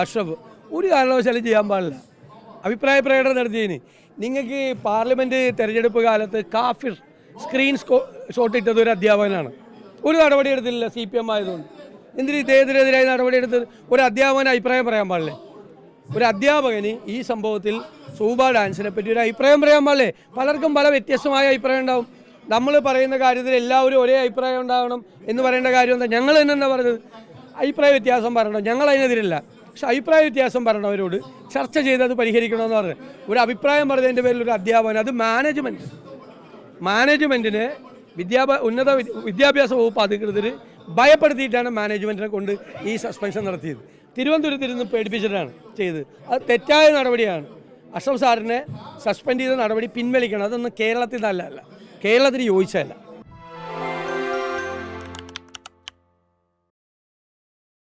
അഷ്റഫ് ഒരു കാരണവശാലും ചെയ്യാൻ പാടില്ല. അഭിപ്രായ പ്രകടനം നടത്തിയതിന് നിങ്ങൾക്ക് പാർലമെൻറ്റ് തെരഞ്ഞെടുപ്പ് കാലത്ത് കാഫിർ സ്ക്രീൻ ഷോട്ട് ഇട്ടത് ഒരു അധ്യാപകനാണ്. ഒരു നടപടി എടുത്തില്ല CPM ആയതുകൊണ്ട്. എന്തിന് ഇദ്ദേഹത്തിനെതിരായി നടപടിയെടുത്തത്? ഒരു അധ്യാപകന് അഭിപ്രായം പറയാൻ പാടില്ലേ? ഒരു അധ്യാപകന് ഈ സംഭവത്തിൽ സൂബ ഡാൻസിനെ പറ്റി ഒരു അഭിപ്രായം പറയാൻ പാടില്ലേ? പലർക്കും പല വ്യത്യസ്തമായ അഭിപ്രായം ഉണ്ടാവും. നമ്മൾ പറയുന്ന കാര്യത്തിൽ എല്ലാവരും ഒരേ അഭിപ്രായം ഉണ്ടാവണം എന്ന് പറയേണ്ട കാര്യം എന്താ? ഞങ്ങൾ തന്നെ എന്താ പറഞ്ഞത്? അഭിപ്രായ വ്യത്യാസം പറയണം, ഞങ്ങൾ അതിനെതിരില്ല. പക്ഷെ അഭിപ്രായ വ്യത്യാസം പറഞ്ഞവരോട് ചർച്ച ചെയ്ത് അത് പരിഹരിക്കണമെന്ന് പറഞ്ഞു. ഒരു അഭിപ്രായം പറഞ്ഞതിൻ്റെ പേരിൽ ഒരു അധ്യാപകൻ, അത് മാനേജ്മെൻറ്റിനെ ഉന്നത വിദ്യാഭ്യാസ വകുപ്പ് അധികൃതർ ഭയപ്പെടുത്തിയിട്ടാണ് മാനേജ്മെൻറ്റിനെ കൊണ്ട് ഈ സസ്പെൻഷൻ നടത്തിയത്. തിരുവനന്തപുരത്തിരുന്ന് പേടിപ്പിച്ചിട്ടാണ് ചെയ്തത്. അത് തെറ്റായ നടപടിയാണ്. അഷ്റഫ് സാറിനെ സസ്പെൻഡ് ചെയ്ത നടപടി പിൻവലിക്കണം. അതൊന്നും കേരളത്തിൽ നല്ലതല്ല, കേരളത്തിന് യോജിച്ചതല്ല.